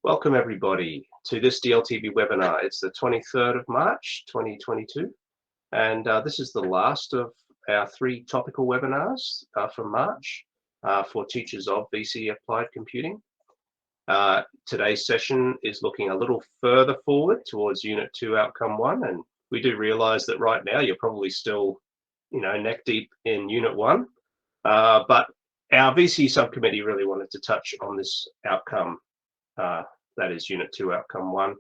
Welcome everybody to this DLTB webinar. It's the 23rd of March 2022 and this is the last of our 3 topical webinars from March for teachers of VC Applied Computing. Today's session is looking a little further forward towards Unit 2 Outcome 1, and we do realize that right now you're probably still neck deep in Unit 1, but our VC subcommittee really wanted to touch on this outcome, that is Unit 2 Outcome 1.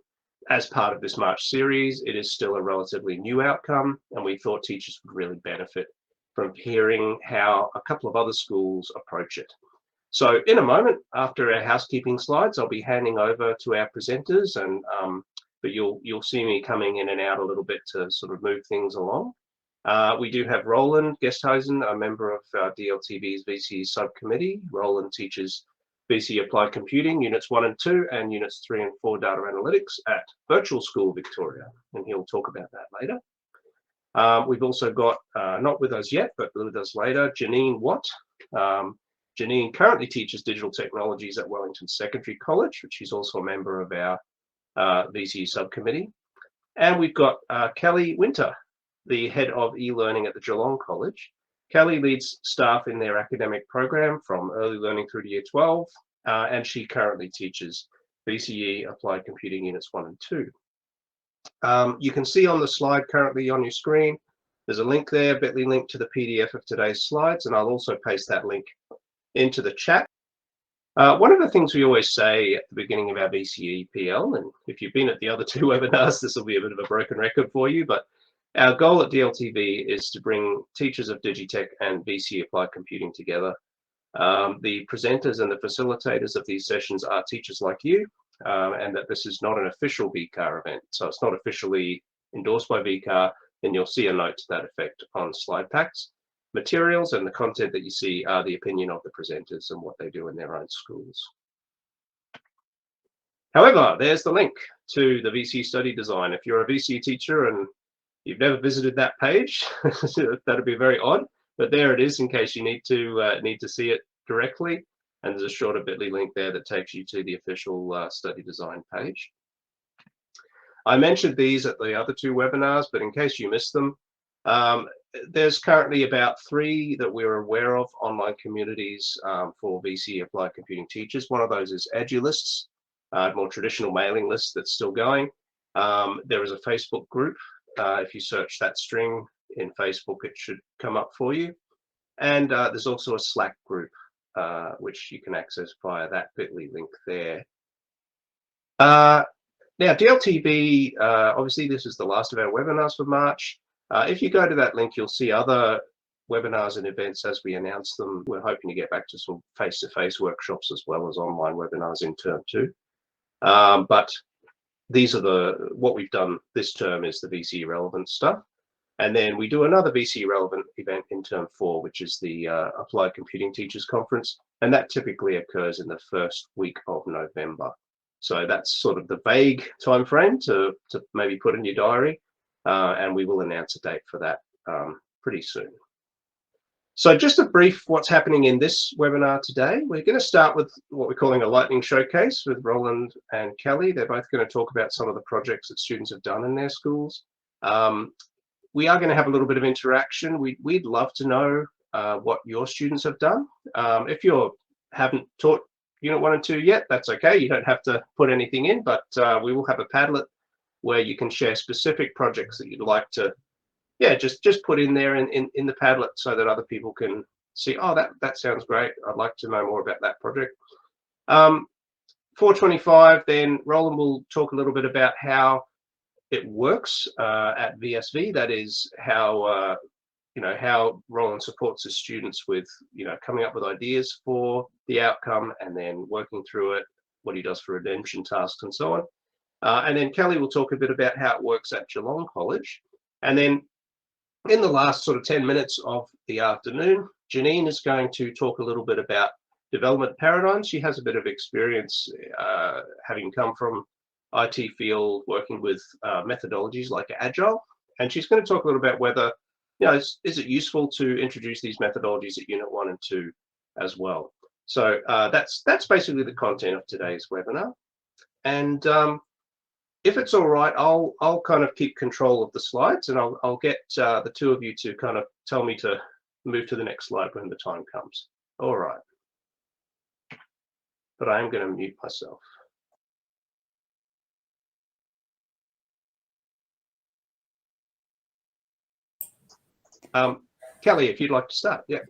As part of this March series, it is still a relatively new outcome, and we thought teachers would really benefit from hearing how a couple of other schools approach it. So in a moment, after our housekeeping slides, I'll be handing over to our presenters, and but you'll see me coming in and out a little bit to sort of move things along. We do have Roland Gesthuizen, a member of DLTV's VC subcommittee. Roland teaches VC Applied Computing, Units 1 and 2, and Units 3 and 4 Data Analytics at Virtual School Victoria, and he'll talk about that later. We've also got, not with us yet, but with us later, Janine Watt. Janine currently teaches digital technologies at Wellington Secondary College, which she's also a member of our VC subcommittee. And we've got Kelly Winter, the head of e-learning at the Geelong College. Kelly leads staff in their academic program from early learning through to year 12, and she currently teaches VCE Applied Computing Units 1 and 2. You can see on the slide currently on your screen, there's a link there, bit.ly link to the PDF of today's slides, and I'll also paste that link into the chat. One of the things we always say at the beginning of our VCE PL, and if you've been at the other 2 webinars, this will be a bit of a broken record for you, but our goal at DLTV is to bring teachers of Digitech and VC Applied Computing together. The presenters and the facilitators of these sessions are teachers like you, and that this is not an official VCAR event. So it's not officially endorsed by VCAR, and you'll see a note to that effect on slide packs. Materials and the content that you see are the opinion of the presenters and what they do in their own schools. However, there's the link to the VC study design. If you're a VC teacher and you've never visited that page, that'd be very odd, but there it is in case you need to see it directly. And there's a shorter bit.ly link there that takes you to the official study design page. I mentioned these at the other 2 webinars, but in case you missed them, there's currently about 3 that we're aware of online communities for VC Applied Computing teachers. One of those is Agileists, more traditional mailing list that's still going. There is a Facebook group. If you search that string in Facebook, it should come up for you. And there's also a Slack group, which you can access via that bit.ly link there. Now, DLTB, obviously this is the last of our webinars for March. If you go to that link, you'll see other webinars and events as we announce them. We're hoping to get back to some face-to-face workshops as well as online webinars in term 2. But these are what we've done this term is the VC relevant stuff. And then we do another VC relevant event in term 4, which is the Applied Computing Teachers Conference. And that typically occurs in the first week of November. So that's sort of the vague time frame to maybe put in your diary. And we will announce a date for that pretty soon. So just a brief what's happening in this webinar today. We're going to start with what we're calling a lightning showcase with Roland and Kelly. They're both going to talk about some of the projects that students have done in their schools. We are going to have a little bit of interaction. We'd love to know what your students have done. If you haven't taught Unit 1 and 2 yet, that's okay. You don't have to put anything in, but we will have a Padlet where you can share specific projects that you'd like to just put in there in the Padlet so that other people can see, oh, that sounds great. I'd like to know more about that project. 4:25, then Roland will talk a little bit about how it works at VSV. That is how how Roland supports his students with coming up with ideas for the outcome and then working through it, what he does for redemption tasks and so on. And then Kelly will talk a bit about how it works at Geelong College. And then in the last sort of 10 minutes of the afternoon, Janine is going to talk a little bit about development paradigms. She has a bit of experience having come from IT field, working with methodologies like Agile. And she's going to talk a little about whether, is it useful to introduce these methodologies at Unit 1 and 2 as well. So that's basically the content of today's webinar. And if it's all right, I'll kind of keep control of the slides, and I'll get the two of you to kind of tell me to move to the next slide when the time comes. All right. But I am going to mute myself. Kelly, if you'd like to start, yeah.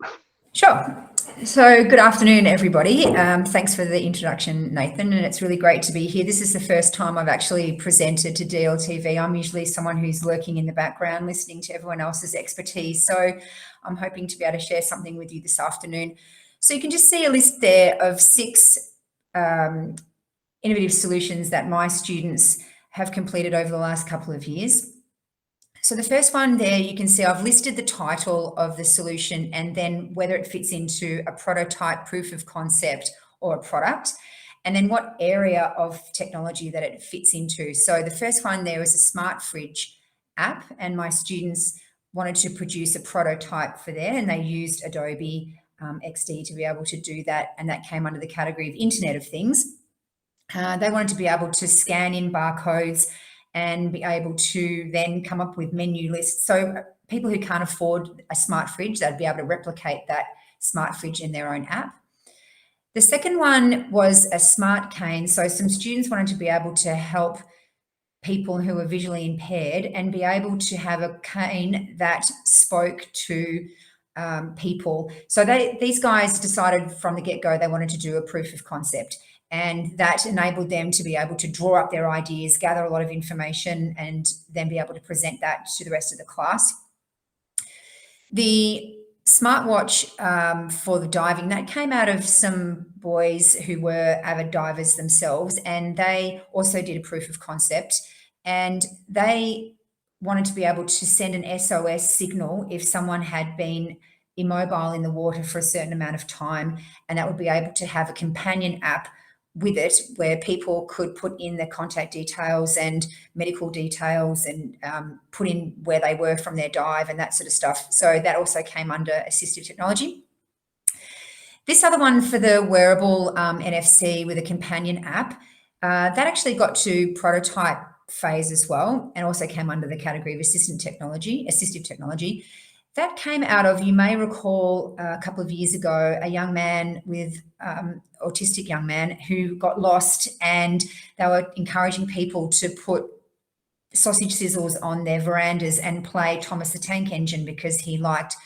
Sure. So good afternoon, everybody. Thanks for the introduction, Nathan, and it's really great to be here. This is the first time I've actually presented to DLTV. I'm usually someone who's lurking in the background, listening to everyone else's expertise. So I'm hoping to be able to share something with you this afternoon. So you can just see a list there of 6 innovative solutions that my students have completed over the last couple of years. So the first one there, you can see I've listed the title of the solution and then whether it fits into a prototype, proof of concept, or a product, and then what area of technology that it fits into. So the first one there is a smart fridge app, and my students wanted to produce a prototype for that, and they used Adobe XD to be able to do that, and that came under the category of Internet of Things. They wanted to be able to scan in barcodes and be able to then come up with menu lists. So people who can't afford a smart fridge, they'd be able to replicate that smart fridge in their own app. The second one was a smart cane. So some students wanted to be able to help people who are visually impaired and be able to have a cane that spoke to people. So these guys decided from the get-go they wanted to do a proof of concept. And that enabled them to be able to draw up their ideas, gather a lot of information, and then be able to present that to the rest of the class. The smartwatch for the diving, that came out of some boys who were avid divers themselves, and they also did a proof of concept. And they wanted to be able to send an SOS signal if someone had been immobile in the water for a certain amount of time, and that would be able to have a companion app with it where people could put in their contact details and medical details and put in where they were from their dive and that sort of stuff. So that also came under assistive technology. This other one for the wearable NFC with a companion app, that actually got to prototype phase as well, and also came under the category of assistive technology. That came out of, you may recall a couple of years ago, a young man with autistic young man who got lost, and they were encouraging people to put sausage sizzles on their verandas and play Thomas the Tank Engine because he liked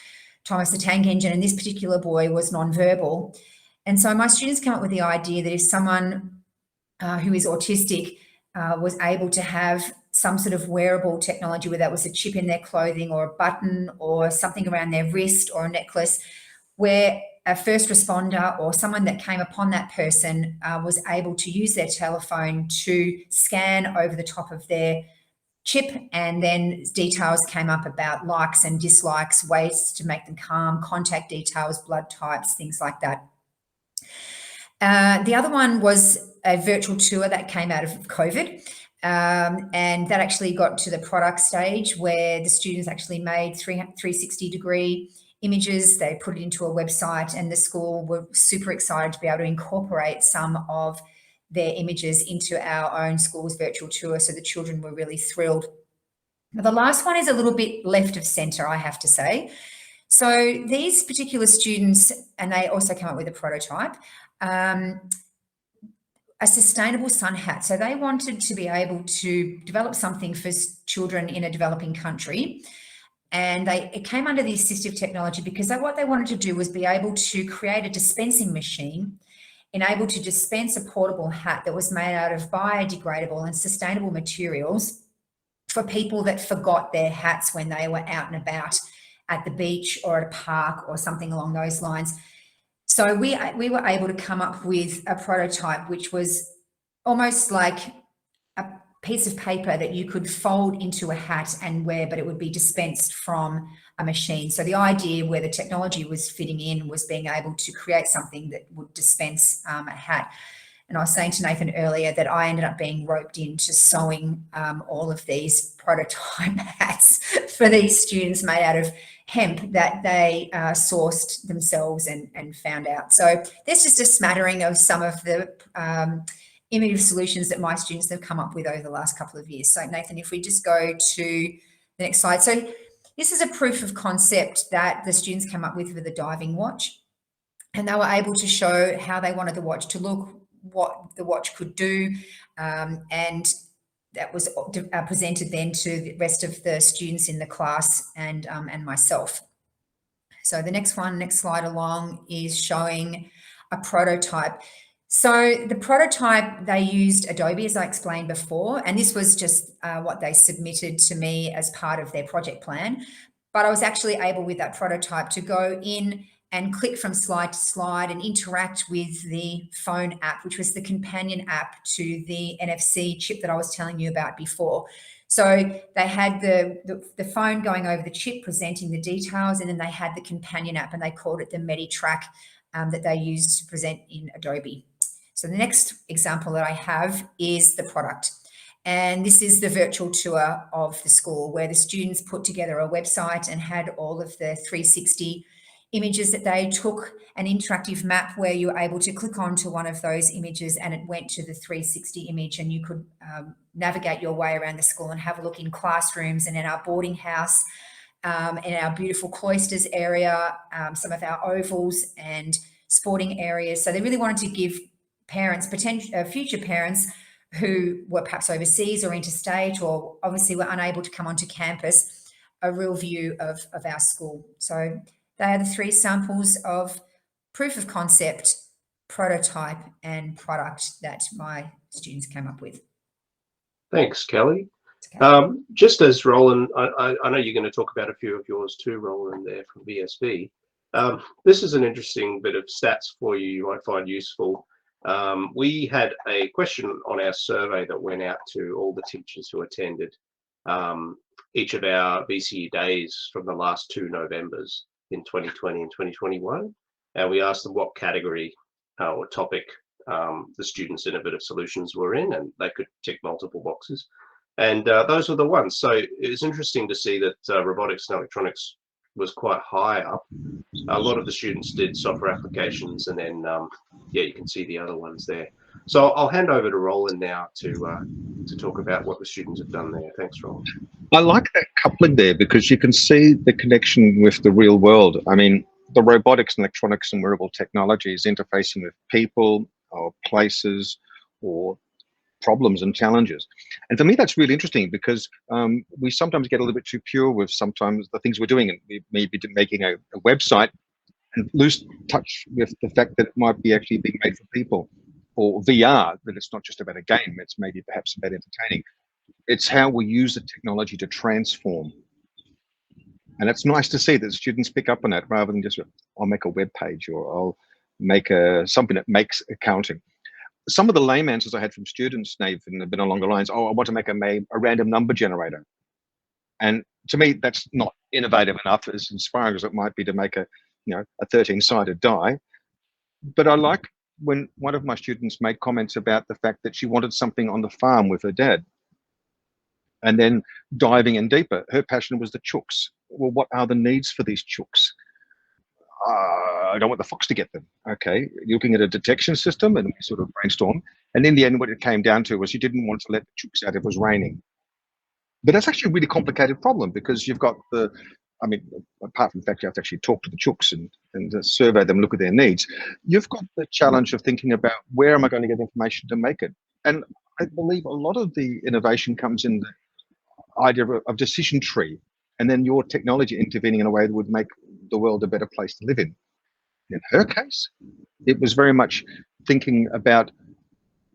Thomas the Tank Engine, and this particular boy was nonverbal. And so my students came up with the idea that if someone who is autistic was able to have some sort of wearable technology, whether that was a chip in their clothing or a button or something around their wrist or a necklace, where a first responder or someone that came upon that person was able to use their telephone to scan over the top of their chip, and then details came up about likes and dislikes, ways to make them calm, contact details, blood types, things like that. The other one was a virtual tour that came out of COVID. And that actually got to the product stage where the students actually made 360-degree images. They put it into a website, and the school were super excited to be able to incorporate some of their images into our own school's virtual tour. So the children were really thrilled. Now, the last one is a little bit left of centre, I have to say. So these particular students, and they also came up with a prototype, a sustainable sun hat. So they wanted to be able to develop something for children in a developing country. And it came under the assistive technology because what they wanted to do was be able to create a dispensing machine, enabled to dispense a portable hat that was made out of biodegradable and sustainable materials for people that forgot their hats when they were out and about at the beach or at a park or something along those lines. So we were able to come up with a prototype which was almost like a piece of paper that you could fold into a hat and wear, but it would be dispensed from a machine. So the idea where the technology was fitting in was being able to create something that would dispense a hat. And I was saying to Nathan earlier that I ended up being roped into sewing all of these prototype hats for these students made out of hemp that they sourced themselves and found out. So there's just a smattering of some of the innovative solutions that my students have come up with over the last couple of years. So Nathan, if we just go to the next slide. So this is a proof of concept that the students came up with the diving watch. And they were able to show how they wanted the watch to look, what the watch could do, and that was presented then to the rest of the students in the class and myself. So the next slide along, is showing a prototype. So the prototype, they used Adobe, as I explained before, and this was just what they submitted to me as part of their project plan. But I was actually able with that prototype to go in and click from slide to slide and interact with the phone app, which was the companion app to the NFC chip that I was telling you about before. So they had the phone going over the chip, presenting the details, and then they had the companion app, and they called it the MediTrack that they used to present in Adobe. So the next example that I have is the product. And this is the virtual tour of the school, where the students put together a website and had all of the 360 images that they took, an interactive map where you were able to click onto one of those images and it went to the 360 image, and you could navigate your way around the school and have a look in classrooms and in our boarding house, in our beautiful cloisters area, some of our ovals and sporting areas. So they really wanted to give parents, future parents who were perhaps overseas or interstate, or obviously were unable to come onto campus, a real view of our school. So they are the three samples of proof of concept, prototype, and product that my students came up with. Thanks, Kelly. Okay. Just as Roland, I know you're going to talk about a few of yours too, Roland, there from VSB. This is an interesting bit of stats for you, you might find useful. We had a question on our survey that went out to all the teachers who attended each of our VCE days from the last 2 Novembers in 2020 and 2021. And we asked them what category or topic the students' innovative solutions were in, and they could tick multiple boxes. And those were the ones. So it was interesting to see that robotics and electronics was quite high up. A lot of the students did software applications, and then yeah, you can see the other ones there. So I'll hand over to Roland now to talk about what the students have done there. Thanks, Roland. I like that coupling there, because you can see the connection with the real world. I mean, the robotics and electronics and wearable technologies interfacing with people or places or problems and challenges. And for me, that's really interesting, because we sometimes get a little bit too pure with sometimes the things we're doing, and we may be making a website and lose touch with the fact that it might be actually being made for people, or VR, that it's not just about a game, it's maybe perhaps about entertaining. It's how we use the technology to transform. And it's nice to see that students pick up on that, rather than just, I'll make a web page, or I'll make something that makes accounting. Some of the lame answers I had from students, Nathan, have been along the lines, oh, I want to make a random number generator. And to me, that's not innovative enough, as inspiring as it might be to make a 13-sided die. But I like when one of my students made comments about the fact that she wanted something on the farm with her dad. And then diving in deeper, her passion was the chooks. Well, what are the needs for these chooks? I don't want the fox to get them. Okay, looking at a detection system, and we sort of brainstorm. And in the end, what it came down to was you didn't want to let the chooks out if it was raining. But that's actually a really complicated problem, because you've got apart from the fact you have to actually talk to the chooks and survey them, look at their needs, you've got the challenge of thinking about, where am I going to get information to make it? And I believe a lot of the innovation comes in the idea of decision tree, and then your technology intervening in a way that would make the world a better place to live in. In her case, it was very much thinking about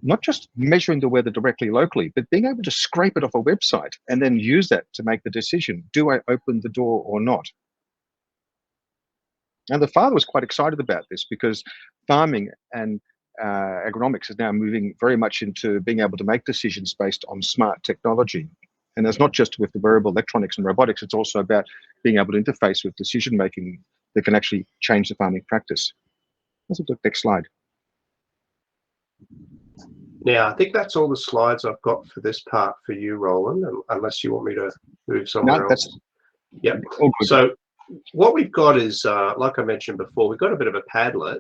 not just measuring the weather directly locally, but being able to scrape it off a website and then use that to make the decision. Do I open the door or not? And the father was quite excited about this, because farming and agronomics is now moving very much into being able to make decisions based on smart technology. And it's not just with the wearable electronics and robotics, it's also about being able to interface with decision making that can actually change the farming practice. Let's look at the next slide. Now, I think that's all the slides I've got for this part for you, Roland, unless you want me to move somewhere else. Yep. So what we've got is, like I mentioned before, we've got a bit of a Padlet.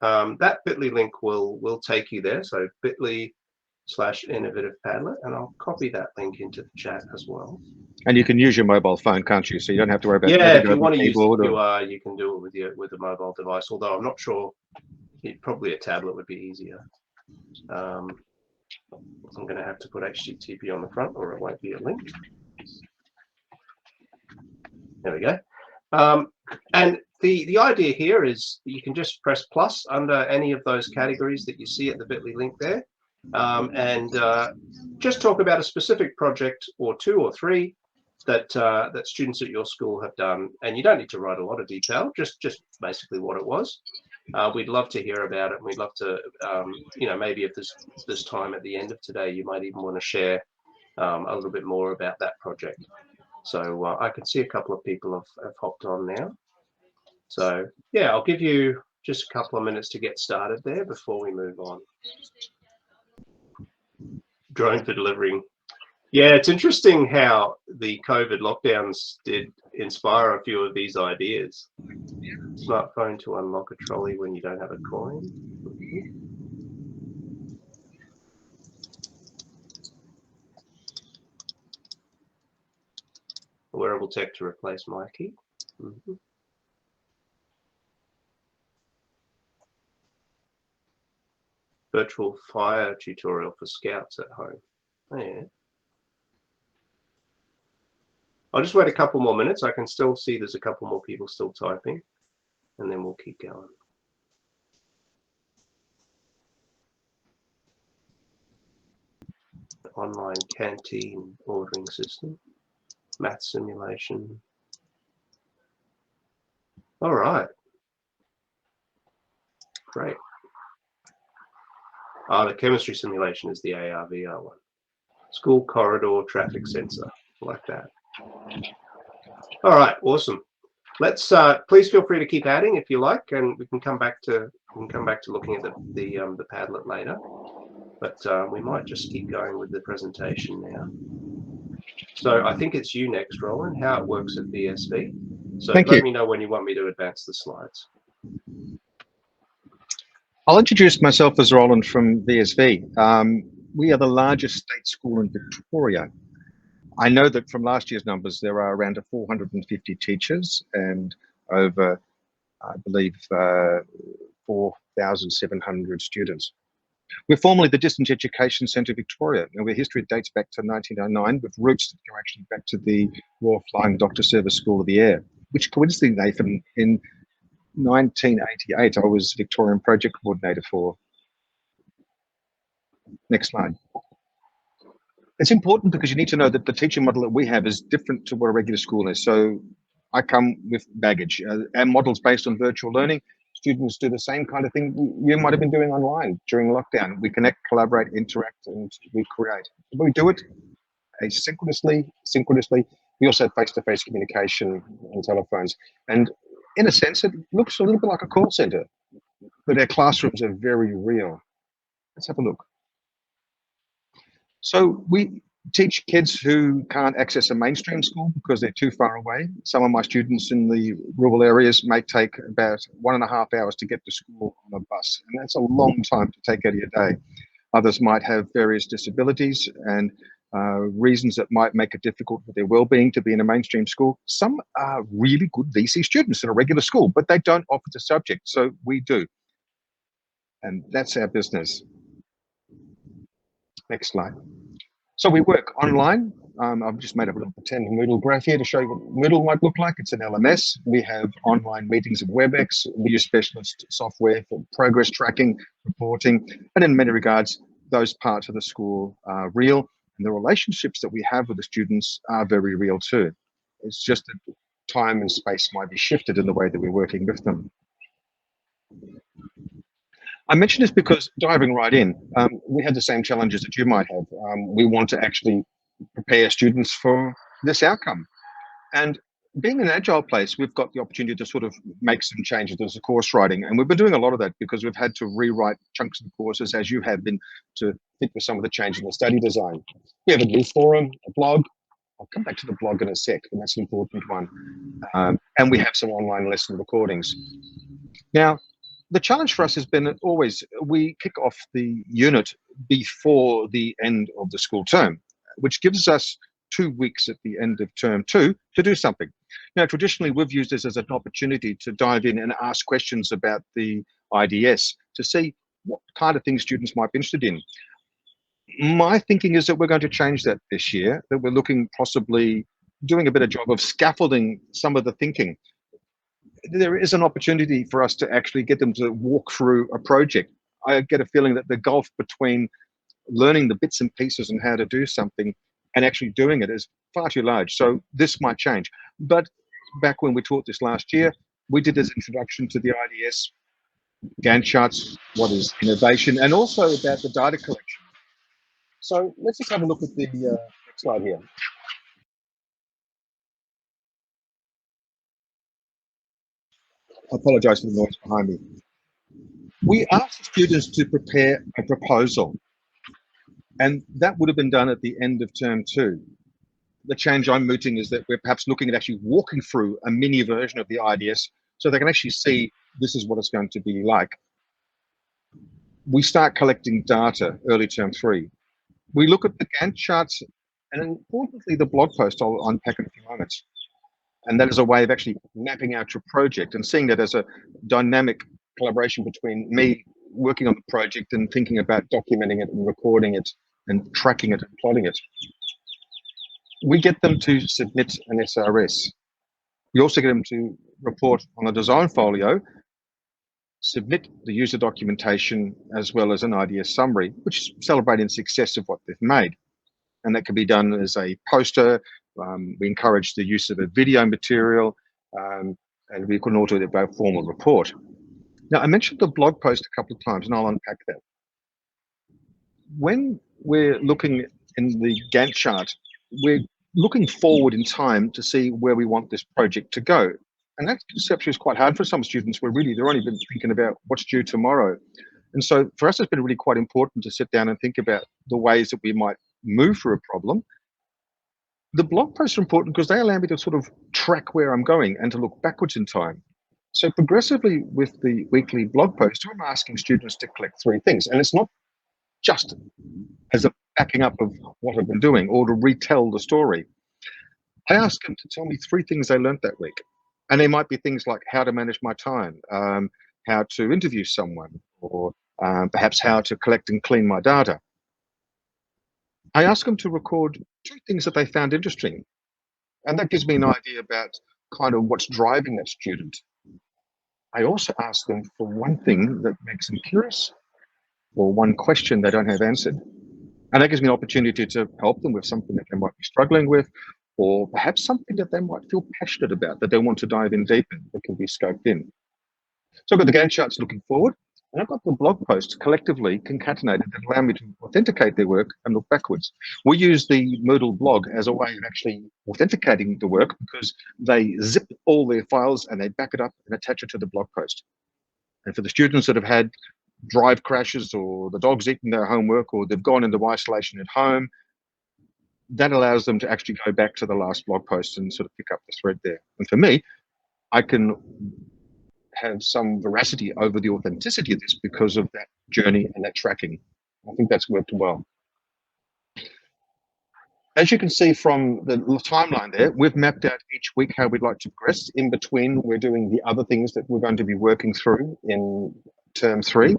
That bit.ly link will take you there. So bit.ly /innovative Padlet, and I'll copy that link into the chat as well. And you can use your mobile phone, can't you? So you don't have to worry about Yeah, if you want to use the keyboard QR, you can do it with a mobile device. Although I'm not sure, probably a tablet would be easier. I'm going to have to put HTTP on the front, or it won't be a link. There we go. And the idea here is you can just press plus under any of those categories that you see at the bit.ly link there, and just talk about a specific project or 2 or 3 that students at your school have done. And you don't need to write a lot of detail, just basically what it was. We'd love to hear about it, and we'd love to, you know, maybe if there's time at the end of today, you might even want to share a little bit more about that project. So I can see a couple of people have hopped on now. So yeah, I'll give you just a couple of minutes to get started there before we move on. Drone for delivering. Yeah, it's interesting how the COVID lockdowns did inspire a few of these ideas. Smartphone to unlock a trolley when you don't have a coin. Wearable tech to replace my key. Virtual fire tutorial for scouts at home. Oh, yeah. I'll just wait a couple more minutes. I can still see there's a couple more people still typing, and then we'll keep going. Online canteen ordering system, math simulation. All right. Great. The chemistry simulation is the AR/VR one. School corridor traffic sensor, like that. All right, awesome. Let's please feel free to keep adding if you like, and we can come back to looking at the Padlet later. But we might just keep going with the presentation now. So I think it's you next, Roland. How it works at VSV. So let me know when you want me to advance the slides. I'll introduce myself as Roland from VSV. We are the largest state school in Victoria. I know that from last year's numbers, there are around 450 teachers and over, I believe, 4,700 students. We're formerly the Distance Education Centre Victoria, and our history dates back to 1909, with roots that go actually back to the Royal Flying Doctor Service School of the Air, which coincidentally, Nathan, in 1988, I was Victorian Project Coordinator for. Next slide. It's important because you need to know that the teaching model that we have is different to what a regular school is. So I come with baggage. Our model's based on virtual learning. Students do the same kind of thing you might have been doing online during lockdown. We connect, collaborate, interact, and we create. We do it asynchronously, synchronously. We also have face-to-face communication on telephones. And in a sense, it looks a little bit like a call center, but our classrooms are very real. Let's have a look. So we teach kids who can't access a mainstream school because they're too far away. Some of my students in the rural areas may take about 1.5 hours to get to school on a bus, and that's a long time to take out of your day. Others might have various disabilities and reasons that might make it difficult for their well-being to be in a mainstream school. Some are really good VC students in a regular school, but they don't offer the subject, so we do. And that's our business. Next slide. So we work online. I've just made up a little pretend Moodle graph here to show you what Moodle might look like. It's an LMS. We have online meetings of WebEx. We use specialist software for progress tracking, reporting, and in many regards, those parts of the school are real. And the relationships that we have with the students are very real too. It's just that time and space might be shifted in the way that we're working with them. I mention this because, diving right in, we have the same challenges that you might have. We want to actually prepare students for this outcome. And being an agile place, we've got the opportunity to sort of make some changes to the course writing. And we've been doing a lot of that because we've had to rewrite chunks of the courses, as you have been, to fit with some of the changes in the study design. We have a new forum, a blog. I'll come back to the blog in a sec, but that's an important one. And we have some online lesson recordings. Now, the challenge for us has been always, we kick off the unit before the end of the school term, which gives us 2 weeks at the end of term 2 to do something. Now, traditionally, we've used this as an opportunity to dive in and ask questions about the IDS to see what kind of things students might be interested in. My thinking is that we're going to change that this year, that we're looking possibly doing a better job of scaffolding some of the thinking. There is an opportunity for us to actually get them to walk through a project. I get a feeling that the gulf between learning the bits and pieces and how to do something and actually doing it is far too large. So this might change. But back when we taught this last year, we did this introduction to the IDS, Gantt charts, what is innovation, and also about the data collection. So let's just have a look at the next slide here. I apologize for the noise behind me. We asked the students to prepare a proposal, and that would have been done at the end of term 2. The change I'm mooting is that we're perhaps looking at actually walking through a mini version of the IDS so they can actually see this is what it's going to be like. We start collecting data early term 3. We look at the Gantt charts and importantly the blog post I'll unpack in a few moments. And that is a way of actually mapping out your project and seeing that as a dynamic collaboration between me working on the project and thinking about documenting it and recording it and tracking it and plotting it. We get them to submit an SRS. We also get them to report on a design folio, submit the user documentation as well as an IDS summary, which is celebrating success of what they've made. And that can be done as a poster. We encourage the use of a video material, and we can also do a formal report. Now, I mentioned the blog post a couple of times, and I'll unpack that. When we're looking in the Gantt chart, we're looking forward in time to see where we want this project to go. And that conceptually is quite hard for some students where really they're only been thinking about what's due tomorrow. And so for us, it's been really quite important to sit down and think about the ways that we might move through a problem. The blog posts are important because they allow me to sort of track where I'm going and to look backwards in time. So progressively with the weekly blog post, I'm asking students to collect 3 things. And it's not just as a backing up of what I've been doing or to retell the story. I ask them to tell me 3 things they learned that week. And they might be things like how to manage my time, how to interview someone, or perhaps how to collect and clean my data. I ask them to record 2 things that they found interesting. And that gives me an idea about kind of what's driving that student. I also ask them for 1 thing that makes them curious or 1 question they don't have answered. And that gives me an opportunity to help them with something that they might be struggling with, or perhaps something that they might feel passionate about, that they want to dive in deep in, that can be scoped in. So I've got the Gantt charts looking forward, and I've got the blog posts collectively concatenated that allow me to authenticate their work and look backwards. We use the Moodle blog as a way of actually authenticating the work because they zip all their files and they back it up and attach it to the blog post. And for the students that have had drive crashes or the dog's eaten their homework or they've gone into isolation at home, that allows them to actually go back to the last blog post and sort of pick up the thread there. And for me, I can have some veracity over the authenticity of this because of that journey and that tracking. I think that's worked well. As you can see from the timeline there, we've mapped out each week how we'd like to progress. In between, we're doing the other things that we're going to be working through in term 3.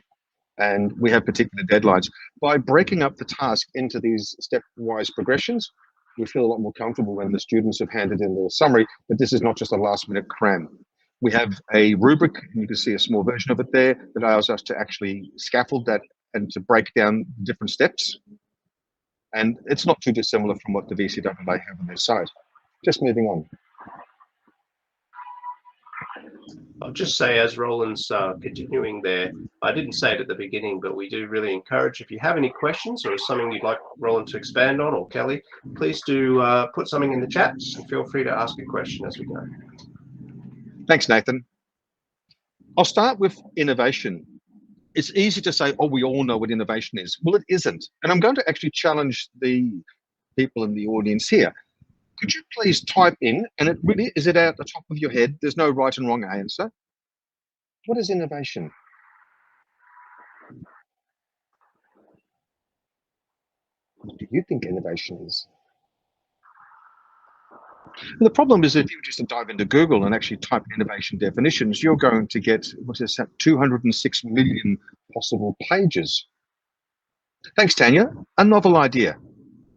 And we have particular deadlines. By breaking up the task into these stepwise progressions, we feel a lot more comfortable when the students have handed in their summary, but this is not just a last minute cram. We have a rubric, and you can see a small version of it there, that allows us to actually scaffold that and to break down different steps. And it's not too dissimilar from what the VCAA have on their site. Just moving on. I'll just say, as Roland's continuing there, I didn't say it at the beginning, but we do really encourage, if you have any questions or something you'd like Roland to expand on, or Kelly, please do put something in the chats and feel free to ask a question as we go. Thanks, Nathan. I'll start with innovation. It's easy to say, oh, we all know what innovation is. Well, it isn't. And I'm going to actually challenge the people in the audience here. Could you please type in, and it really is it out the top of your head? There's no right and wrong answer. What is innovation? What do you think innovation is? And the problem is if you just dive into Google and actually type in innovation definitions, you're going to get, what's this, 206 million possible pages. Thanks, Tanya. A novel idea.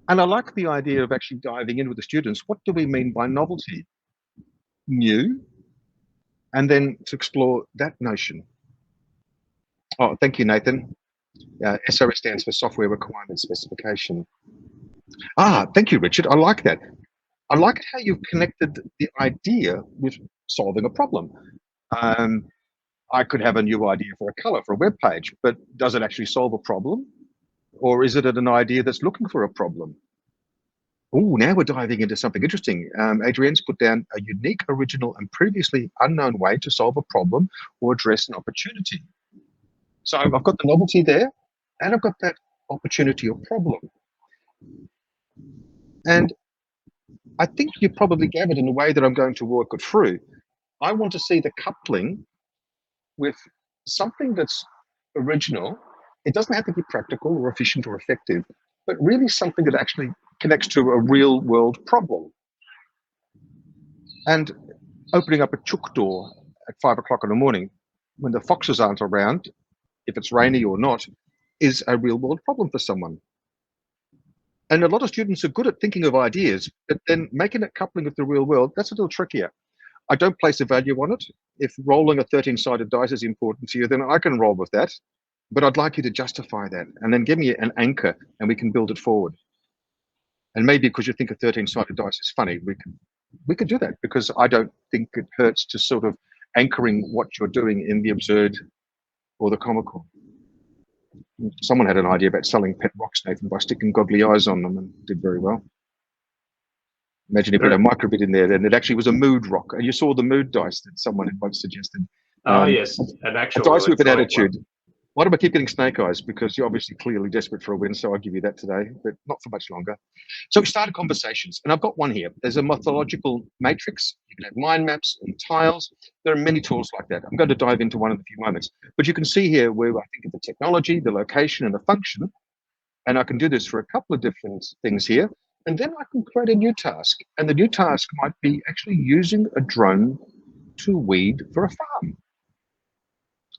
And I like the idea of actually diving in with the students. What do we mean by novelty? New. And then to explore that notion. Oh, thank you, Nathan. SRS stands for Software Requirement Specification. Thank you, Richard. I like that. I like how you've connected the idea with solving a problem. I could have a new idea for a color for a web page, but does it actually solve a problem? Or is it an idea that's looking for a problem? Oh, now we're diving into something interesting. Adrienne's put down a unique, original, and previously unknown way to solve a problem or address an opportunity. So I've got the novelty there, and I've got that opportunity or problem. And I think you probably gathered in the way that I'm going to work it through. I want to see the coupling with something that's original. It doesn't have to be practical or efficient or effective, but really something that actually connects to a real world problem. And opening up a chook door at 5 o'clock in the morning when the foxes aren't around, if it's rainy or not, is a real world problem for someone. And a lot of students are good at thinking of ideas, but then making it coupling with the real world, that's a little trickier. I don't place a value on it. If rolling a 13-sided dice is important to you, then I can roll with that. But I'd like you to justify that and then give me an anchor and we can build it forward. And maybe because you think a 13-sided dice is funny, we could do that, because I don't think it hurts to sort of anchoring what you're doing in the absurd or the comical. Someone had an idea about selling pet rocks, Nathan, by sticking goggly eyes on them, and did very well. Imagine if you put a microbit in there, then it actually was a mood rock. And you saw the mood dice that someone had once suggested. Yes, an actual a dice with an attitude. one. Why do I keep getting snake eyes? Because you're obviously clearly desperate for a win, so I'll give you that today, but not for much longer. So we started conversations, and I've got one here. There's a methodological matrix. You can have mind maps and tiles. There are many tools like that. I'm going to dive into one in a few moments. But you can see here where I think of the technology, the location, and the function. And I can do this for a couple of different things here. And then I can create a new task. And the new task might be actually using a drone to weed for a farm.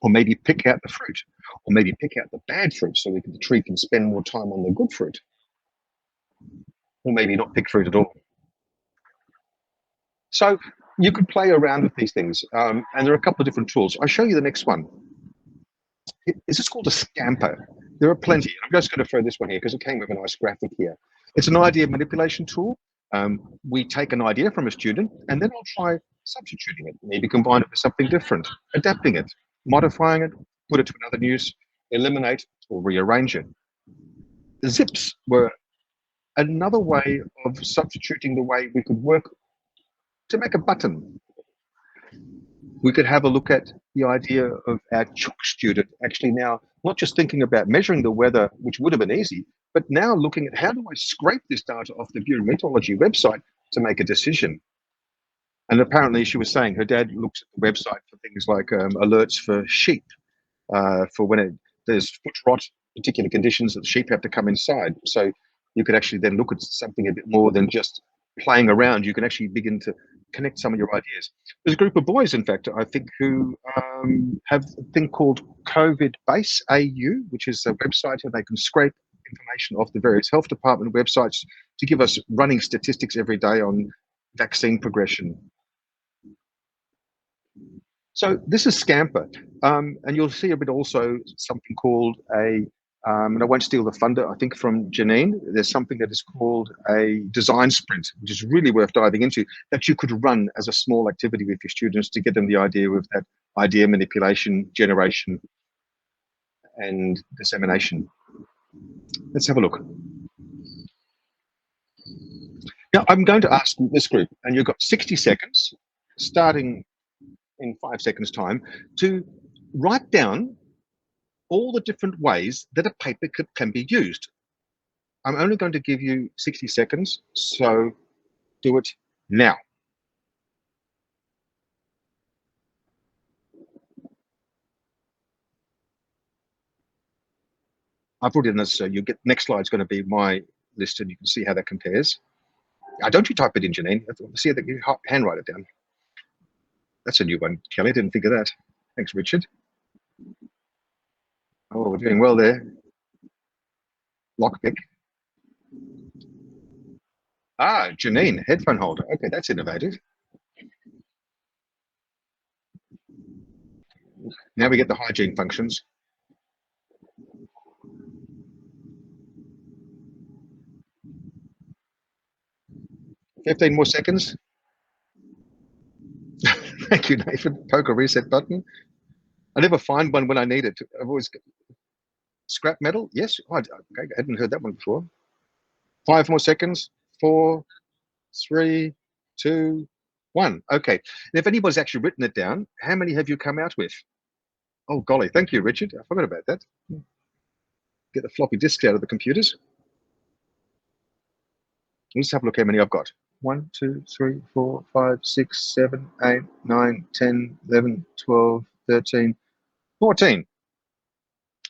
Or maybe pick out the fruit, or maybe pick out the bad fruit so the tree can spend more time on the good fruit. Or maybe not pick fruit at all. So you could play around with these things. And there are a couple of different tools. I'll show you the next one. Is this called a Scamper? There are plenty. I'm just going to throw this one here because it came with a nice graphic here. It's an idea manipulation tool. We take an idea from a student, and then I'll try substituting it, maybe combine it with something different, adapting it, modifying it, put it to another use, eliminate or rearrange it. The zips were another way of substituting the way we could work to make a button. We could have a look at the idea of our chook student actually now not just thinking about measuring the weather, which would have been easy, but now looking at how do I scrape this data off the Bureau of Meteorology website to make a decision. And apparently she was saying her dad looks at the website for things like alerts for sheep, for when there's foot rot, particular conditions that the sheep have to come inside. So you could actually then look at something a bit more than just playing around. You can actually begin to connect some of your ideas. There's a group of boys, in fact, I think, who have a thing called COVID Base AU, which is a website where they can scrape information off the various health department websites to give us running statistics every day on vaccine progression. So this is Scamper, and you'll see a bit also something called a, and I won't steal the thunder, I think from Janine, there's something that is called a design sprint, which is really worth diving into, that you could run as a small activity with your students to get them the idea of that idea manipulation, generation, and dissemination. Let's have a look. Now, I'm going to ask this group, and you've got 60 seconds, starting in 5 seconds time, to write down all the different ways that a paper can be used. I'm only going to give you 60 seconds, so do it now. I've put in this, so you get, next slide is going to be my listed. You can see how that compares. Don't you type it in, Janine? See that you handwrite it down. That's a new one, Kelly. Didn't think of that. Thanks, Richard. Oh, we're doing well there. Lockpick. Ah, Janine, headphone holder. Okay, that's innovative. Now we get the hygiene functions. $15 more seconds. Thank you, Nathan. Poke a reset button. I never find one when I need it. I've always got scrap metal. Yes. Oh, okay, I hadn't heard that one before. 5 more seconds. 4, 3, 2, 1. Okay. And if anybody's actually written it down, how many have you come out with? Oh, golly. Thank you, Richard. I forgot about that. Get the floppy disks out of the computers. Let's have a look how many I've got. 1, 2, 3, 4, 5, 6, 7, 8, 9, 10, 11, 12, 13, 14.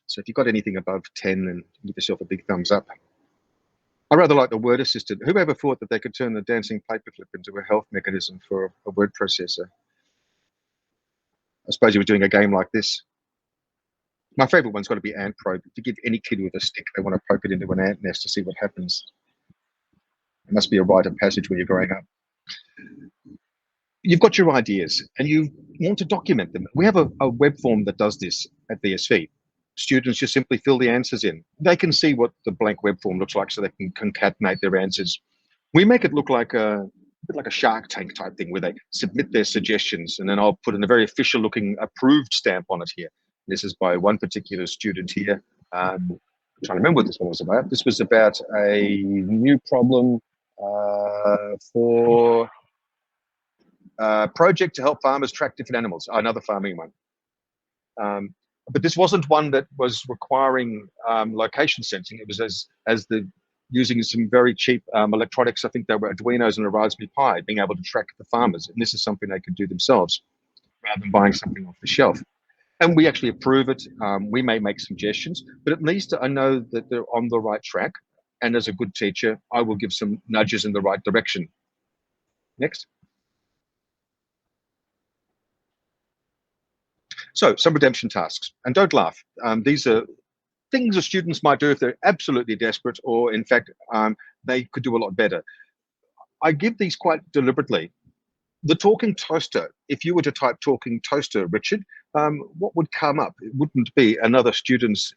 So if you've got anything above 10, then give yourself a big thumbs up. I rather like the word assistant. Who ever thought that they could turn the dancing paperclip into a health mechanism for a word processor? I suppose you were doing a game like this. My favorite one's got to be ant probe. If you give any kid with a stick, they want to poke it into an ant nest to see what happens. It must be a rite of passage when you're growing up. You've got your ideas and you want to document them. We have a web form that does this at VSV. Students just simply fill the answers in. They can see what the blank web form looks like so they can concatenate their answers. We make it look like a bit like a Shark Tank type thing where they submit their suggestions and then I'll put in a very official looking approved stamp on it here. This is by one particular student here. I'm trying to remember what this one was about. This was about a new problem for a project to help farmers track different animals. Another farming one. But this wasn't one that was requiring location sensing. It was as the using some very cheap electronics. I think they were Arduinos and a Raspberry Pi, being able to track the farmers. And this is something they could do themselves rather than buying something off the shelf. And we actually approve it. We may make suggestions, but at least I know that they're on the right track. And as a good teacher, I will give some nudges in the right direction. Next. So some redemption tasks, and don't laugh. These are things that students might do if they're absolutely desperate, or in fact, they could do a lot better. I give these quite deliberately. The talking toaster, if you were to type talking toaster, Richard, what would come up? It wouldn't be another student's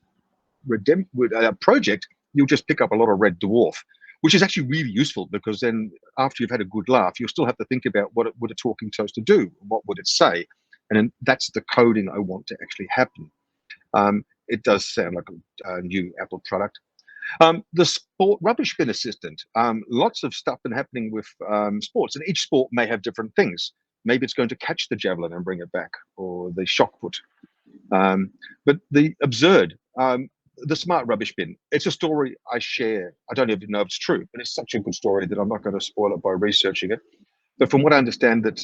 project. You'll just pick up a lot of red dwarf, which is actually really useful because then after you've had a good laugh, you'll still have to think about what would a talking toaster do? What would it say? And then that's the coding I want to actually happen. It does sound like a new Apple product. The sport rubbish bin assistant, lots of stuff been happening with sports, and each sport may have different things. Maybe it's going to catch the javelin and bring it back, or the shot put. But the absurd, the smart rubbish bin, it's a story I share. I don't even know if it's true, but it's such a good story that I'm not going to spoil it by researching it. But from what I understand, that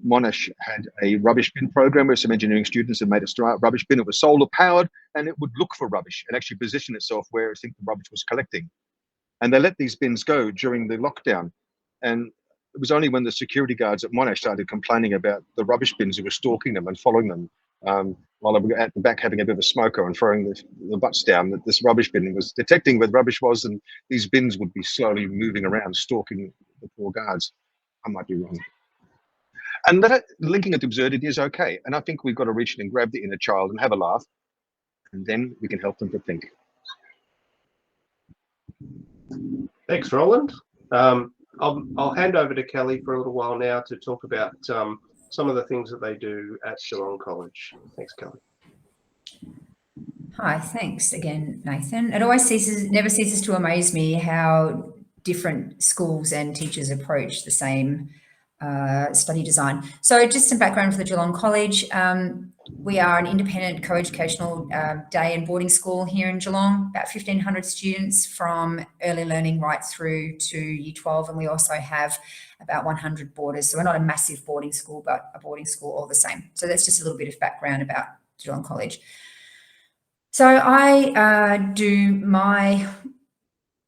Monash had a rubbish bin program where some engineering students had made a smart rubbish bin. It was solar powered and it would look for rubbish and actually position itself where I think the rubbish was collecting. And they let these bins go during the lockdown. And it was only when the security guards at Monash started complaining about the rubbish bins who were stalking them and following them while they were at the back having a bit of a smoker and throwing the butts down, that this rubbish bin was detecting where the rubbish was, and these bins would be slowly moving around, stalking the poor guards. I might be wrong. And that linking it to absurdity is okay. And I think we've got to reach in and grab the inner child and have a laugh, and then we can help them to think. Thanks, Roland. I'll hand over to Kelly for a little while now to talk about some of the things that they do at Geelong College. Thanks, Kelly. Hi, thanks again, Nathan. It always never ceases to amaze me how different schools and teachers approach the same study design. So just some background for the Geelong College. We are an independent co-educational day and boarding school here in Geelong, about 1,500 students from early learning right through to Year 12. And we also have about 100 boarders. So we're not a massive boarding school, but a boarding school all the same. So that's just a little bit of background about Geelong College. So I do my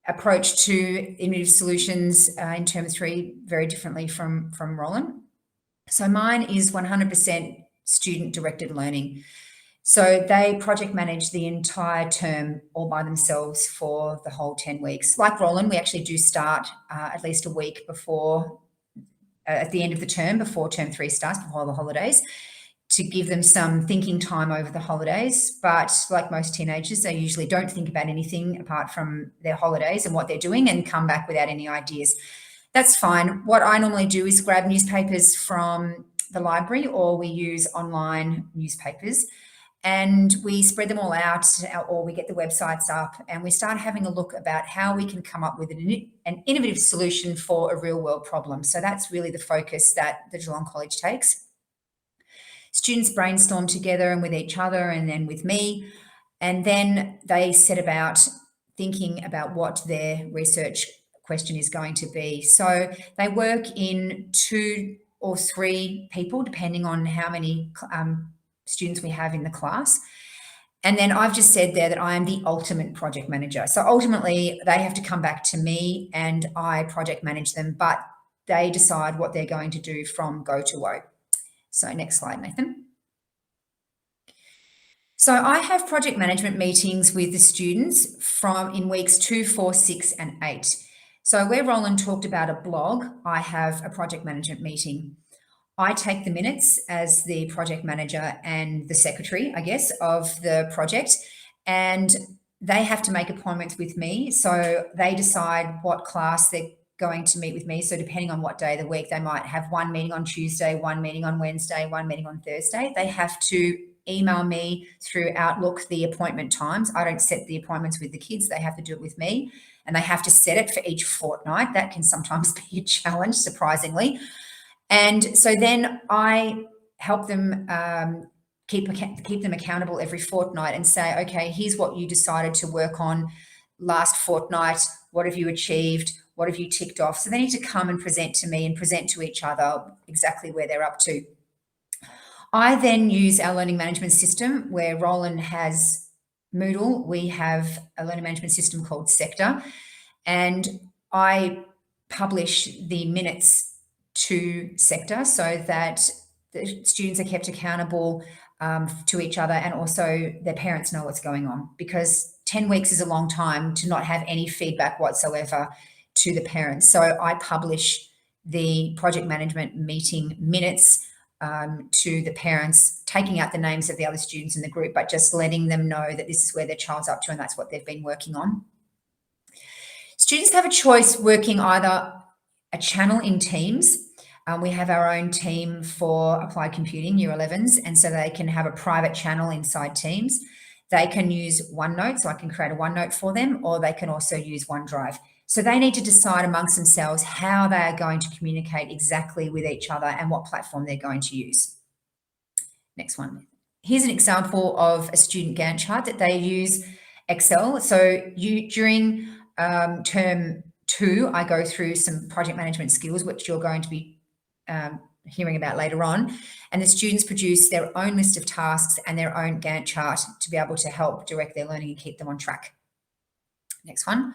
approach to innovative solutions in term 3 very differently from Roland. So mine is 100% student-directed learning. So they project manage the entire term all by themselves for the whole 10 weeks. Like Roland, we actually do start at least a week before, at the end of the term, before term 3 starts, before the holidays, to give them some thinking time over the holidays. But like most teenagers, they usually don't think about anything apart from their holidays and what they're doing and come back without any ideas. That's fine. What I normally do is grab newspapers from the library, or we use online newspapers, and we spread them all out, or we get the websites up and we start having a look about how we can come up with an innovative solution for a real world problem. So that's really the focus that the Geelong College takes. Students brainstorm together and with each other and then with me, and then they set about thinking about what their research question is going to be. So they work in 2 or 3 people, depending on how many students we have in the class. And then I've just said there that I am the ultimate project manager. So ultimately they have to come back to me and I project manage them, but they decide what they're going to do from go to woe. So next slide, Nathan. So I have project management meetings with the students in weeks 2, 4, 6, and 8. So where Roland talked about a blog, I have a project management meeting. I take the minutes as the project manager and the secretary, I guess, of the project, and they have to make appointments with me. So they decide what class they're going to meet with me. So depending on what day of the week, they might have one meeting on Tuesday, one meeting on Wednesday, one meeting on Thursday. They have to email me through Outlook the appointment times. I don't set the appointments with the kids. They have to do it with me, and they have to set it for each fortnight. That can sometimes be a challenge, surprisingly. And so then I help them keep them accountable every fortnight and say, okay, here's what you decided to work on last fortnight. What have you achieved? What have you ticked off? So they need to come and present to me and present to each other exactly where they're up to. I then use our learning management system where Roland has Moodle. We have a learning management system called Sector, and I publish the minutes to Sector so that the students are kept accountable to each other, and also their parents know what's going on, because 10 weeks is a long time to not have any feedback whatsoever to the parents. So I publish the project management meeting minutes to the parents, taking out the names of the other students in the group, but just letting them know that this is where their child's up to and that's what they've been working on. Students have a choice working either a channel in Teams. We have our own team for applied computing, year 11s, and so they can have a private channel inside Teams. They can use OneNote, so I can create a OneNote for them, or they can also use OneDrive. So they need to decide amongst themselves how they are going to communicate exactly with each other and what platform they're going to use. Next one. Here's an example of a student Gantt chart that they use Excel. So during term 2, I go through some project management skills, which you're going to be hearing about later on. And the students produce their own list of tasks and their own Gantt chart to be able to help direct their learning and keep them on track. Next one.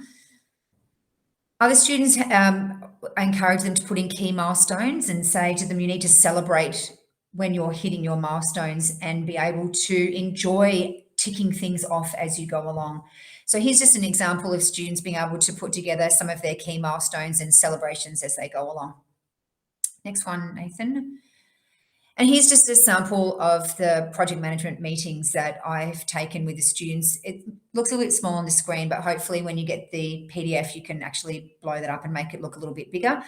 Other students, I encourage them to put in key milestones and say to them, you need to celebrate when you're hitting your milestones and be able to enjoy ticking things off as you go along. So here's just an example of students being able to put together some of their key milestones and celebrations as they go along. Next one, Nathan. And here's just a sample of the project management meetings that I've taken with the students. It looks a little bit small on the screen, but hopefully when you get the PDF, you can actually blow that up and make it look a little bit bigger.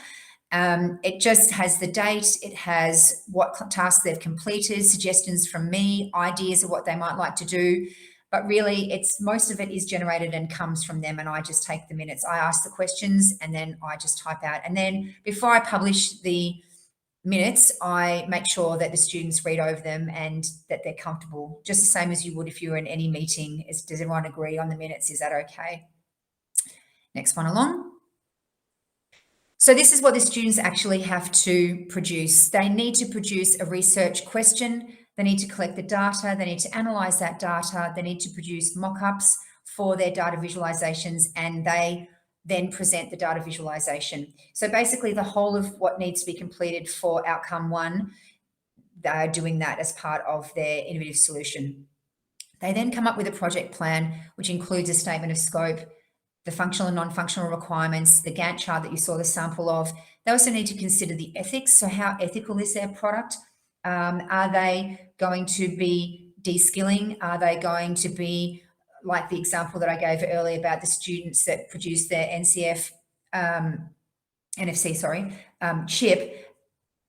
It just has the date, it has what tasks they've completed, suggestions from me, ideas of what they might like to do. But really, most of it is generated and comes from them, and I just take the minutes. I ask the questions and then I just type out. And then before I publish the minutes, I make sure that the students read over them and that they're comfortable, just the same as you would if you were in any meeting. Does everyone agree on the minutes? Is that okay? Next one along. So this is what the students actually have to produce. They need to produce a research question. They need to collect the data. They need to analyze that data. They need to produce mock-ups for their data visualizations, and they then present the data visualization. So basically the whole of what needs to be completed for outcome 1, they're doing that as part of their innovative solution. They then come up with a project plan, which includes a statement of scope, the functional and non-functional requirements, the Gantt chart that you saw the sample of. They also need to consider the ethics. So how ethical is their product? Are they going to be de-skilling? Are they going to be like the example that I gave earlier about the students that produce their NFC chip?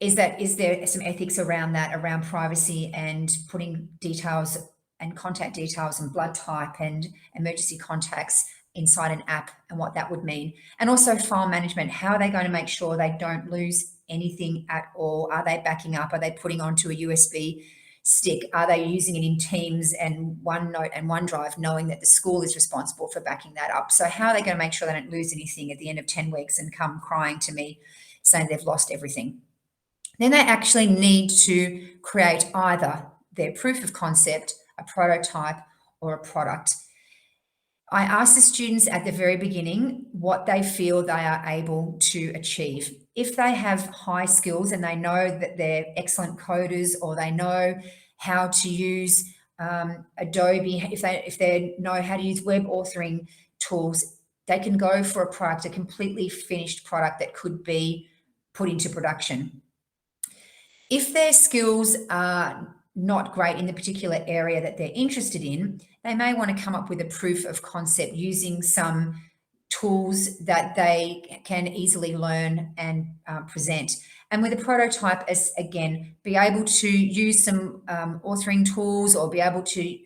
Is there some ethics around that, around privacy and putting details and contact details and blood type and emergency contacts inside an app and what that would mean? And also file management. How are they going to make sure they don't lose anything at all? Are they backing up? Are they putting onto a USB stick? Are they using it in Teams and OneNote and OneDrive, knowing that the school is responsible for backing that up? So how are they going to make sure they don't lose anything at the end of 10 weeks and come crying to me saying they've lost everything? Then they actually need to create either their proof of concept, a prototype, or a product. I asked the students at the very beginning what they feel they are able to achieve. If they have high skills and they know that they're excellent coders, or they know how to use Adobe, if they know how to use web authoring tools, they can go for a product, a completely finished product that could be put into production. If their skills are not great in the particular area that they're interested in, they may want to come up with a proof of concept using some tools that they can easily learn and present. And with a prototype, as again, be able to use some authoring tools, or be able to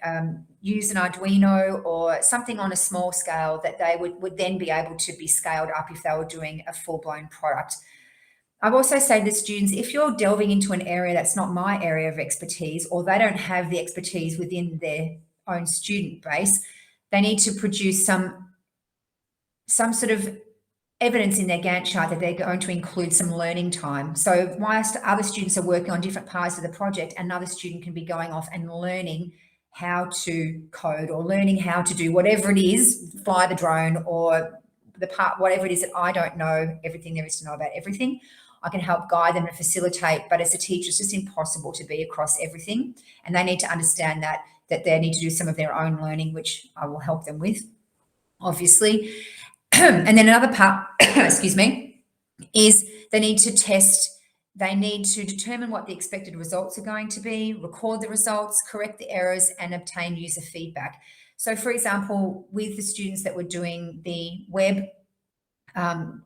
use an Arduino or something on a small scale that they would then be able to be scaled up if they were doing a full-blown product. I've also said to students, if you're delving into an area that's not my area of expertise, or they don't have the expertise within their own student base, they need to produce some sort of evidence in their Gantt chart that they're going to include some learning time. So whilst other students are working on different parts of the project, another student can be going off and learning how to code, or learning how to do whatever it is, fly the drone, or the part, whatever it is that I don't know everything there is to know about everything. I can help guide them and facilitate, but as a teacher, it's just impossible to be across everything. And they need to understand that they need to do some of their own learning, which I will help them with, obviously. And then another part, excuse me, is they need to test. They need to determine what the expected results are going to be, record the results, correct the errors, and obtain user feedback. So for example, with the students that were doing the web,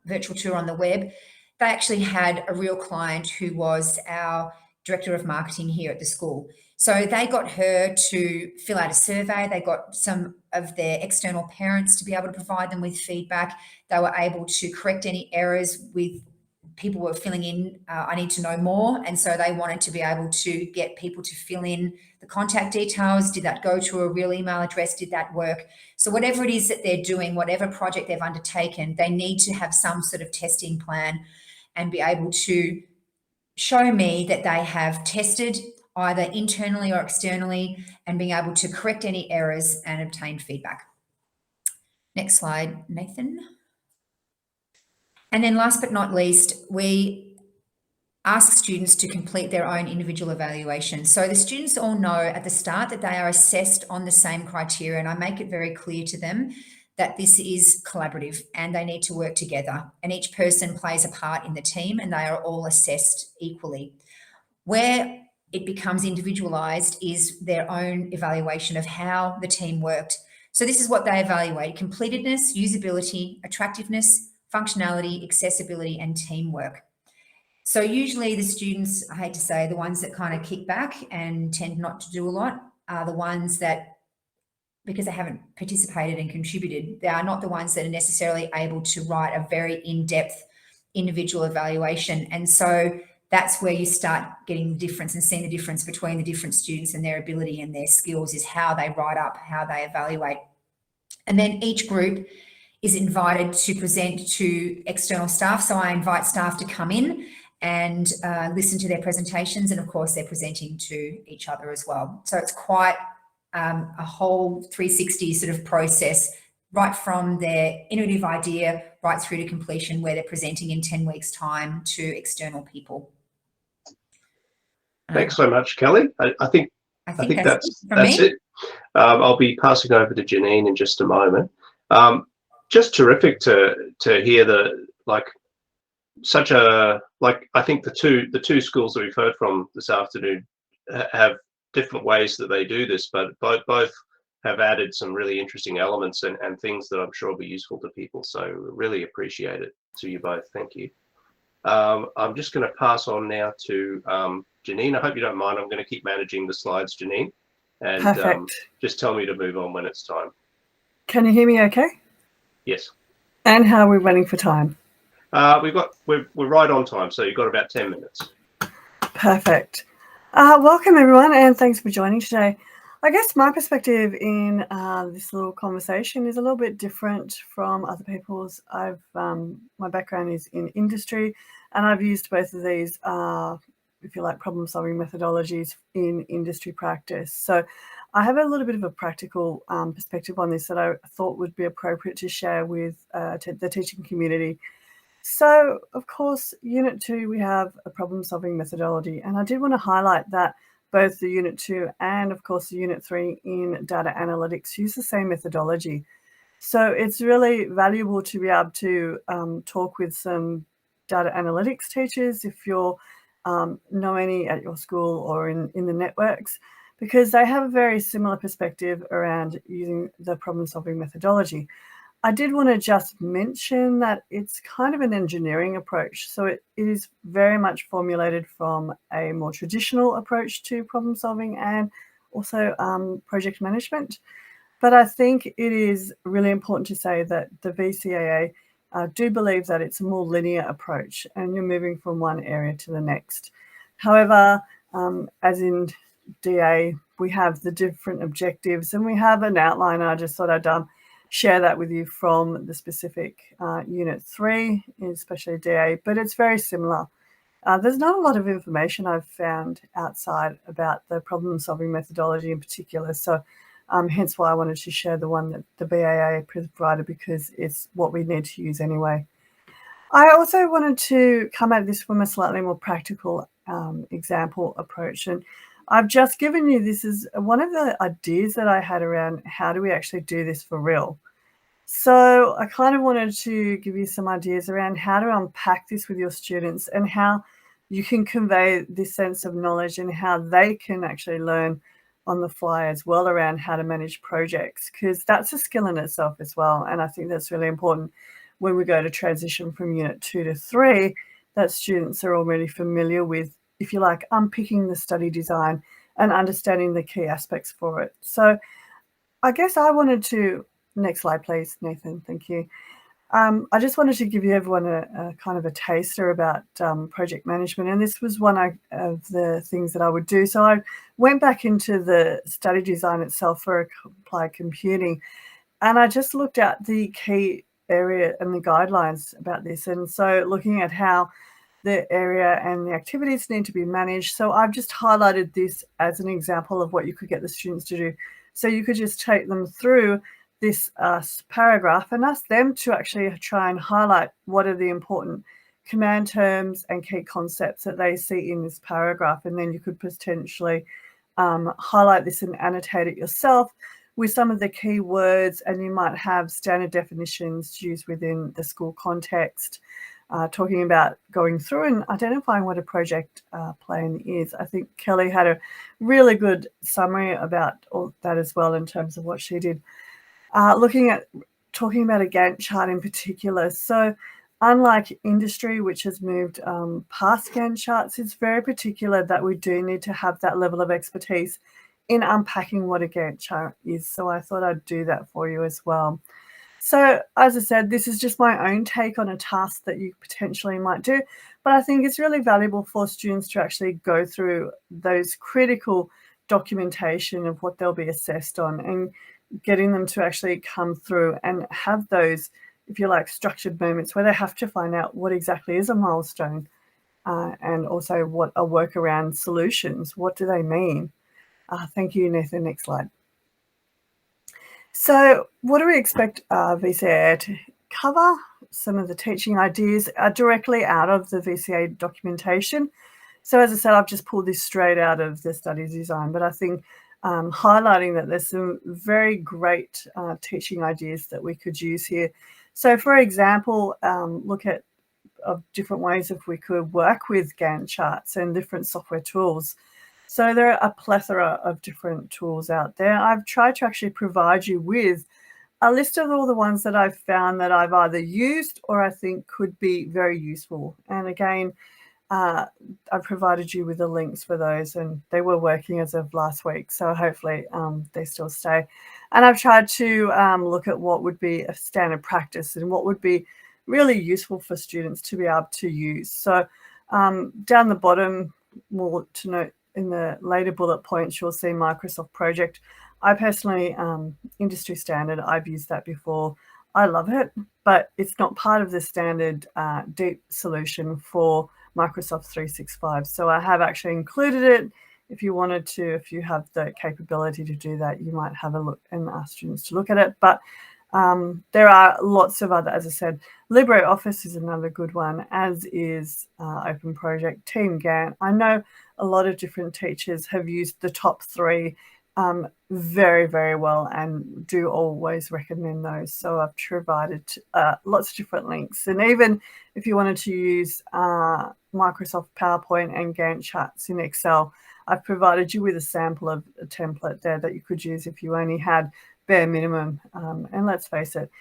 virtual tour on the web, they actually had a real client who was our director of marketing here at the school. So they got her to fill out a survey. They got some of their external parents to be able to provide them with feedback. They were able to correct any errors with people were filling in, I need to know more. And so they wanted to be able to get people to fill in the contact details. Did that go to a real email address? Did that work? So whatever it is that they're doing, whatever project they've undertaken, they need to have some sort of testing plan and be able to show me that they have tested either internally or externally, and being able to correct any errors and obtain feedback. Next slide, Nathan. And then last but not least, we ask students to complete their own individual evaluation. So the students all know at the start that they are assessed on the same criteria, and I make it very clear to them that this is collaborative and they need to work together, and each person plays a part in the team and they are all assessed equally. Where it becomes individualized is their own evaluation of how the team worked. So this is what they evaluate: completedness, usability, attractiveness, functionality, accessibility, and teamwork. So usually the students, I hate to say, the ones that kind of kick back and tend not to do a lot are the ones that, because they haven't participated and contributed, they are not the ones that are necessarily able to write a very in-depth individual evaluation. And so that's where you start getting the difference and seeing the difference between the different students and their ability and their skills, is how they write up, how they evaluate. And then each group is invited to present to external staff. So I invite staff to come in and listen to their presentations, and of course they're presenting to each other as well. So it's quite a whole 360 sort of process, right from their innovative idea right through to completion, where they're presenting in 10 weeks' time to external people. Thanks so much, Kelly. I think that's it. I'll be passing over to Janine in just a moment. Just terrific to hear I think the two schools that we've heard from this afternoon have different ways that they do this, but both have added some really interesting elements and things that I'm sure will be useful to people. So really appreciate it to you both. Thank you. I'm just going to pass on now to Janine. I hope you don't mind. I'm going to keep managing the slides, Janine, and just tell me to move on when it's time. Can you hear me okay? Yes. And how are we running for time? We're right on time, so you've got about 10 minutes. Perfect. Welcome everyone, and thanks for joining today. I guess my perspective in this little conversation is a little bit different from other people's. My background is in industry, and I've used both of these, if you like, problem-solving methodologies in industry practice. So I have a little bit of a practical perspective on this that I thought would be appropriate to share with the teaching community. So, of course, Unit 2, we have a problem-solving methodology, and I did want to highlight that both the Unit 2 and, of course, the Unit 3 in data analytics use the same methodology. So it's really valuable to be able to talk with some data analytics teachers if you know any at your school or in the networks, because they have a very similar perspective around using the problem-solving methodology. I did want to just mention that it's kind of an engineering approach. So it is very much formulated from a more traditional approach to problem solving and also project management. But I think it is really important to say that the VCAA do believe that it's a more linear approach and you're moving from one area to the next. However, as in DA, we have the different objectives and we have an outline. I just thought I'd share that with you from the specific Unit 3, especially DA, but it's very similar. There's not a lot of information I've found outside about the problem-solving methodology in particular, so hence why I wanted to share the one that the BAA provided, because it's what we need to use anyway. I also wanted to come at this from a slightly more practical example approach, and I've just given you, this is one of the ideas that I had around how do we actually do this for real. So I kind of wanted to give you some ideas around how to unpack this with your students and how you can convey this sense of knowledge and how they can actually learn on the fly as well around how to manage projects, because that's a skill in itself as well. And I think that's really important when we go to transition from Unit 2 to 3, that students are already familiar with, if you like, unpicking the study design and understanding the key aspects for it. So I guess I wanted to, next slide please, Nathan, thank you. I just wanted to give you everyone a kind of a taster about project management, and this was one of the things that I would do. So I went back into the study design itself for applied computing, and I just looked at the key area and the guidelines about this, and so looking at how the area and the activities need to be managed. So I've just highlighted this as an example of what you could get the students to do. So you could just take them through this paragraph and ask them to actually try and highlight what are the important command terms and key concepts that they see in this paragraph. And then you could potentially highlight this and annotate it yourself with some of the key words, and you might have standard definitions used within the school context. Talking about going through and identifying what a project plan is. I think Kelly had a really good summary about all that as well in terms of what she did. Talking about a Gantt chart in particular. So unlike industry, which has moved past Gantt charts, it's very particular that we do need to have that level of expertise in unpacking what a Gantt chart is. So I thought I'd do that for you as well. So as I said, this is just my own take on a task that you potentially might do, but I think it's really valuable for students to actually go through those critical documentation of what they'll be assessed on and getting them to actually come through and have those, if you like, structured moments where they have to find out what exactly is a milestone and also what are workaround solutions. What do they mean? Thank you, Nathan. Next slide. So what do we expect VCAA to cover? some of the teaching ideas are directly out of the VCA documentation. So as I said, I've just pulled this straight out of the studies design, but I think highlighting that there's some very great teaching ideas that we could use here. So for example, look at different ways if we could work with Gantt charts and different software tools. So there are a plethora of different tools out there. I've tried to actually provide you with a list of all the ones that I've found that I've either used or I think could be very useful. And again, I provided you with the links for those, and they were working as of last week. So hopefully they still stay. And I've tried to look at what would be a standard practice and what would be really useful for students to be able to use. So down the bottom, more to note in the later bullet points, you'll see Microsoft Project. I personally, industry standard, I've used that before. I love it, but it's not part of the standard deep solution for Microsoft 365. So I have actually included it. If you wanted to, if you have the capability to do that, you might have a look and ask students to look at it. But there are lots of other, as I said, LibreOffice is another good one, as is Open Project, Team Gantt. I know a lot of different teachers have used the top three very, very well and do always recommend those. So I've provided lots of different links. And even if you wanted to use Microsoft PowerPoint and Gantt charts in Excel, I've provided you with a sample of a template there that you could use if you only had bare minimum. And let's face it,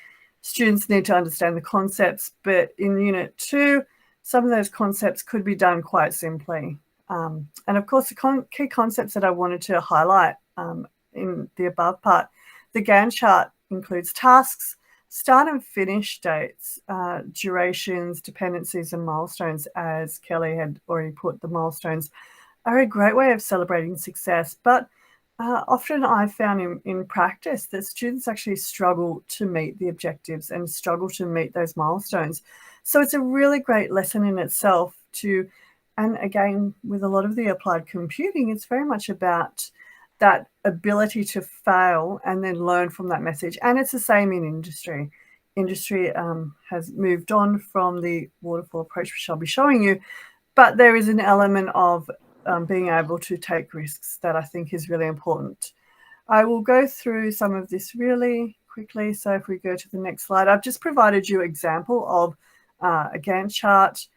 students need to understand the concepts, but in Unit 2, some of those concepts could be done quite simply. And of course, the key concepts that I wanted to highlight in the above part, the Gantt chart includes tasks, start and finish dates, durations, dependencies, and milestones. As Kelly had already put, the milestones are a great way of celebrating success, but often I've found in practice that students actually struggle to meet the objectives and struggle to meet those milestones. So it's a really great lesson in itself to, and again, with a lot of the applied computing, it's very much about that ability to fail and then learn from that message. And it's the same in industry. Industry has moved on from the waterfall approach, which I'll be showing you, but there is an element of being able to take risks that I think is really important. I will go through some of this really quickly. So if we go to the next slide, I've just provided you an example of a Gantt chart,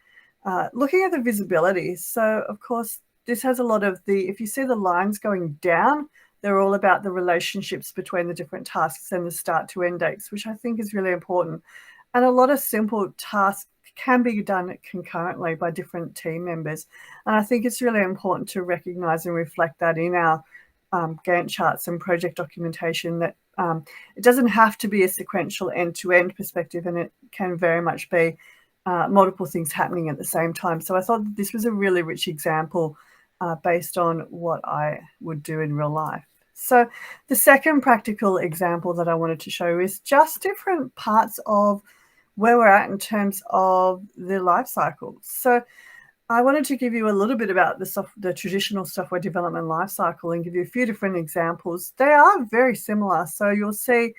looking at the visibility. So of course, this has a lot of if you see the lines going down, they're all about the relationships between the different tasks and the start to end dates, which I think is really important. And a lot of simple tasks can be done concurrently by different team members. And I think it's really important to recognize and reflect that in our Gantt charts and project documentation, that it doesn't have to be a sequential end-to-end perspective, and it can very much be multiple things happening at the same time. So I thought that this was a really rich example based on what I would do in real life. So the second practical example that I wanted to show is just different parts of where we're at in terms of the life cycle. So I wanted to give you a little bit about the traditional software development life cycle and give you a few different examples. They are very similar. So you'll see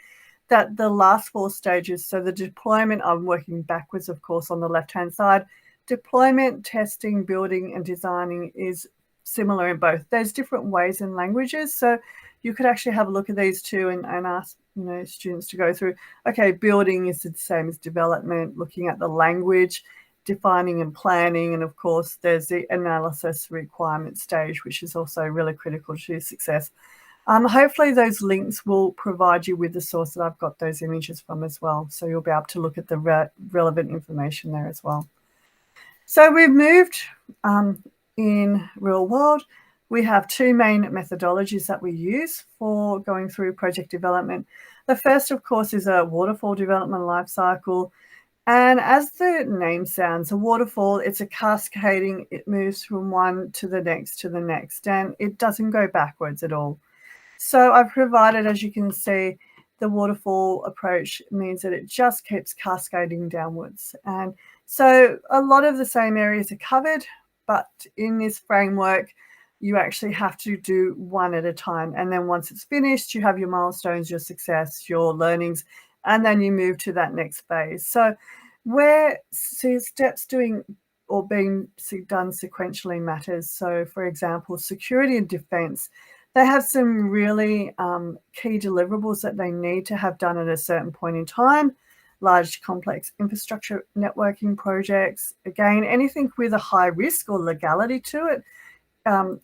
that the last four stages, so the deployment, I'm working backwards, of course, on the left-hand side. Deployment, testing, building, and designing is similar in both. There's different ways and languages. So you could actually have a look at these two and ask students to go through, okay, building is the same as development, looking at the language, defining and planning, and of course there's the analysis requirement stage, which is also really critical to success. Hopefully those links will provide you with the source that I've got those images from as well, so you'll be able to look at the relevant information there as well. So we've moved in real world. We have two main methodologies that we use for going through project development. The first, of course, is a waterfall development lifecycle. And as the name sounds, a waterfall, it's a cascading, it moves from one to the next, and it doesn't go backwards at all. So I've provided, as you can see, the waterfall approach means that it just keeps cascading downwards. And so a lot of the same areas are covered, but in this framework, you actually have to do one at a time. And then once it's finished, you have your milestones, your success, your learnings, and then you move to that next phase. So Where steps doing or being done sequentially matters. So, for example, security and defense, they have some really key deliverables that they need to have done at a certain point in time. Large, complex infrastructure networking projects, again, anything with a high risk or legality to it.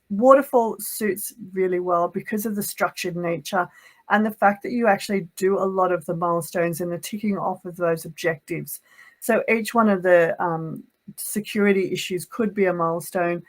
Waterfall suits really well because of the structured nature and the fact that you actually do a lot of the milestones and the ticking off of those objectives. So each one of the security issues could be a milestone.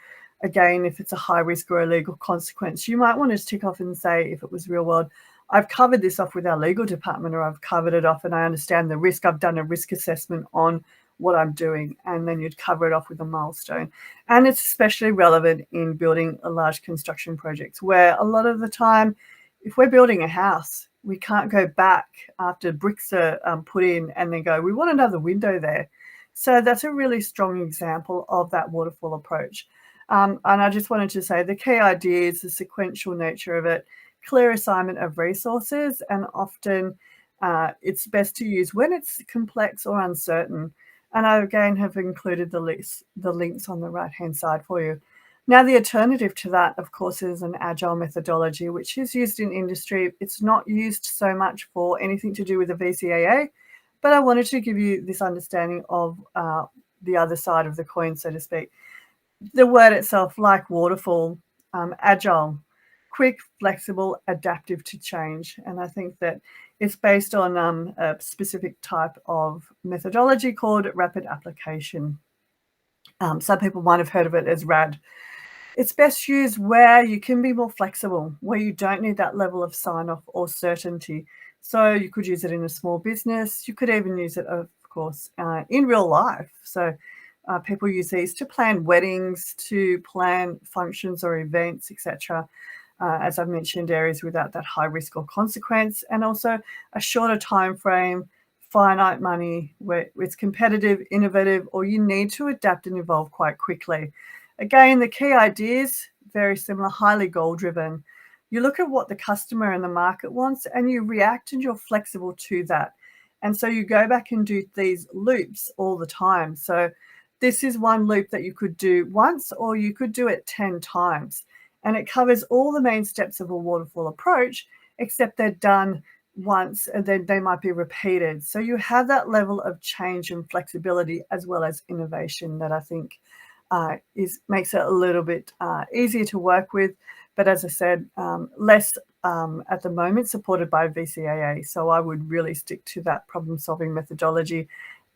Again, if it's a high risk or a legal consequence, you might want to tick off and say, if it was real world, I've covered this off with our legal department, or I've covered it off and I understand the risk. I've done a risk assessment on what I'm doing, and then you'd cover it off with a milestone. And it's especially relevant in building a large construction projects, where a lot of the time, if we're building a house, we can't go back after bricks are put in and then go, we want another window there. So that's a really strong example of that waterfall approach. And I just wanted to say the key idea is the sequential nature of it, clear assignment of resources, and often it's best to use when it's complex or uncertain. And I again have included the links on the right-hand side for you. Now, the alternative to that, of course, is an Agile methodology, which is used in industry. It's not used so much for anything to do with the VCAA, but I wanted to give you this understanding of the other side of the coin, so to speak. The word itself, like waterfall, Agile, quick, flexible, adaptive to change. And I think that it's based on a specific type of methodology called rapid application. Some people might have heard of it as RAD. It's best used where you can be more flexible, where you don't need that level of sign-off or certainty. So you could use it in a small business. You could even use it, of course, in real life. So people use these to plan weddings, to plan functions or events, etc. As I've mentioned, areas without that high risk or consequence, and also a shorter time frame, finite money, where it's competitive, innovative, or you need to adapt and evolve quite quickly. Again, the key ideas, very similar, highly goal-driven. You look at what the customer and the market wants, and you react and you're flexible to that. And so you go back and do these loops all the time. So this is one loop that you could do once, or you could do it 10 times. And it covers all the main steps of a waterfall approach, except they're done once and then they might be repeated. So you have that level of change and flexibility as well as innovation that I think makes it a little bit easier to work with. But as I said, less at the moment supported by VCAA. So I would really stick to that problem-solving methodology.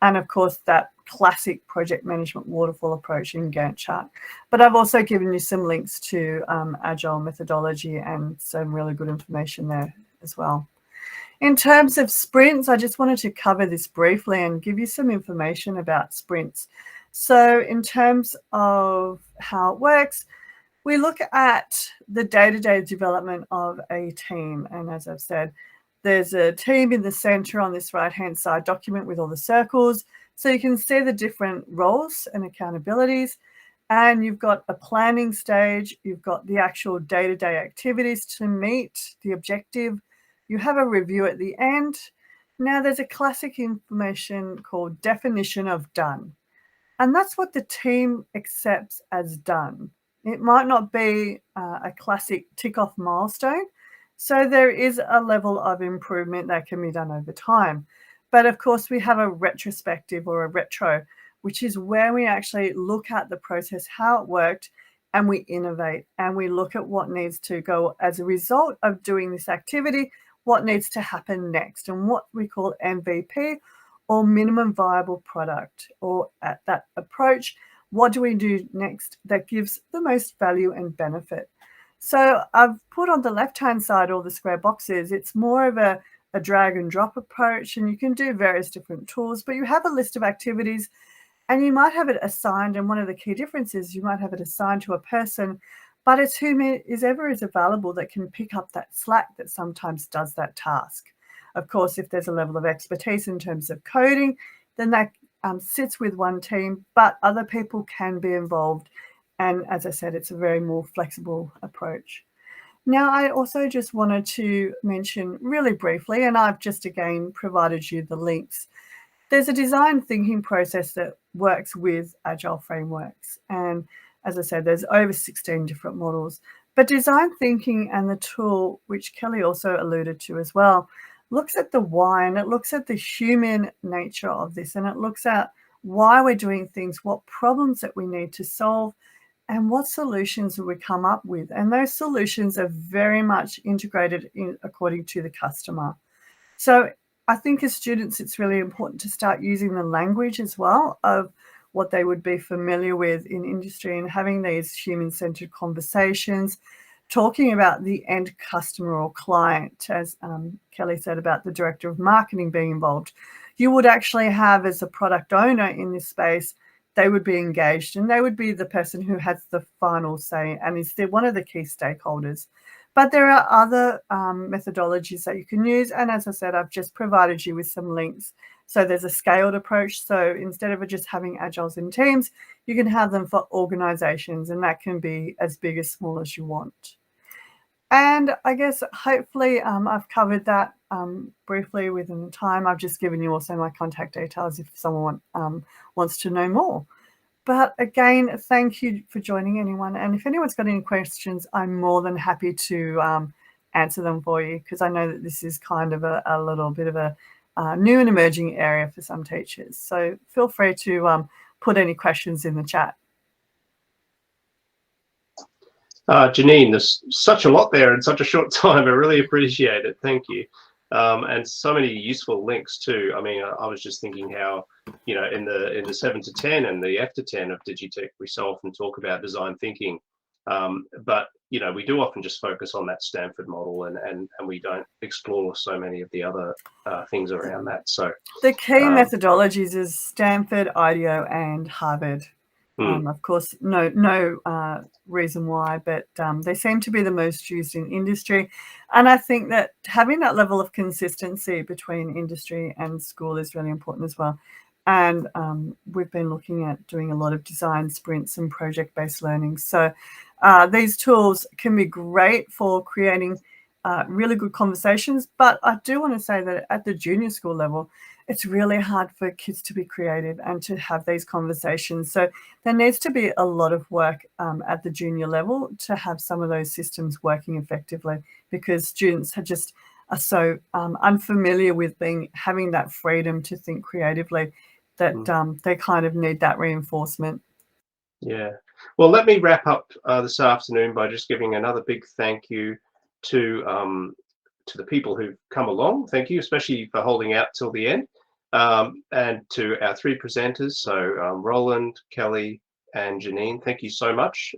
And of course, that classic project management waterfall approach in Gantt chart. But I've also given you some links to Agile methodology and some really good information there as well. In terms of sprints, I just wanted to cover this briefly and give you some information about sprints. So in terms of how it works, we look at the day-to-day development of a team. And as I've said, there's a team in the center on this right-hand side document with all the circles. So you can see the different roles and accountabilities. And you've got a planning stage. You've got the actual day-to-day activities to meet the objective. You have a review at the end. Now there's a classic information called definition of done. And that's what the team accepts as done. It might not be a classic tick-off milestone. So there is a level of improvement that can be done over time. But of course, we have a retrospective or a retro, which is where we actually look at the process, how it worked, and we innovate. And we look at what needs to go as a result of doing this activity, what needs to happen next, and what we call MVP, or minimum viable product, or at that approach, what do we do next that gives the most value and benefit? So I've put on the left-hand side all the square boxes. It's more of a drag and drop approach, and you can do various different tools, but you have a list of activities and you might have it assigned. And one of the key differences, you might have it assigned to a person, but it's whomever is available that can pick up that slack that sometimes does that task. Of course, if there's a level of expertise in terms of coding, then that sits with one team, but other people can be involved. And as I said, it's a very more flexible approach. Now, I also just wanted to mention really briefly, and I've just again provided you the links. there's a design thinking process that works with Agile frameworks. And as I said, there's over 16 different models. But design thinking and the tool, which Kelly also alluded to as well, looks at the why, and it looks at the human nature of this, and it looks at why we're doing things, what problems that we need to solve, and what solutions we come up with. And those solutions are very much integrated in according to the customer. So I think as students, it's really important to start using the language as well of what they would be familiar with in industry, and having these human-centered conversations, talking about the end customer or client, as Kelly said about the director of marketing being involved. You would actually have, as a product owner in this space, they would be engaged, and they would be the person who has the final say and is one of the key stakeholders. But there are other methodologies that you can use. And as I said, I've just provided you with some links. So there's a scaled approach. So instead of just having Agiles in teams, you can have them for organizations, and that can be as big as small as you want. And I guess hopefully I've covered that briefly within the time. I've just given you also my contact details if someone wants to know more. But again, thank you for joining, anyone. And if anyone's got any questions, I'm more than happy to answer them for you, because I know that this is kind of a little bit of a new and emerging area for some teachers. So feel free to put any questions in the chat. Janine, there's such a lot there in such a short time. I really appreciate it. Thank you. And so many useful links too. I mean, I was just thinking how, you know, in the 7 to 10 and the F to 10 of Digitech, we so often talk about design thinking. But, you know, we do often just focus on that Stanford model, and we don't explore so many of the other things around that. So the key methodologies is Stanford, IDEO, and Harvard. Of course, no reason why, but they seem to be the most used in industry. And I think that having that level of consistency between industry and school is really important as well. And we've been looking at doing a lot of design sprints and project-based learning. So these tools can be great for creating really good conversations. But I do want to say that at the junior school level, it's really hard for kids to be creative and to have these conversations. So there needs to be a lot of work at the junior level to have some of those systems working effectively, because students are so unfamiliar with having that freedom to think creatively that they kind of need that reinforcement. Yeah. Well, let me wrap up this afternoon by just giving another big thank you to the people who've come along. Thank you, especially for holding out till the end. And to our three presenters, so Roland, Kelly, and Janine, thank you so much.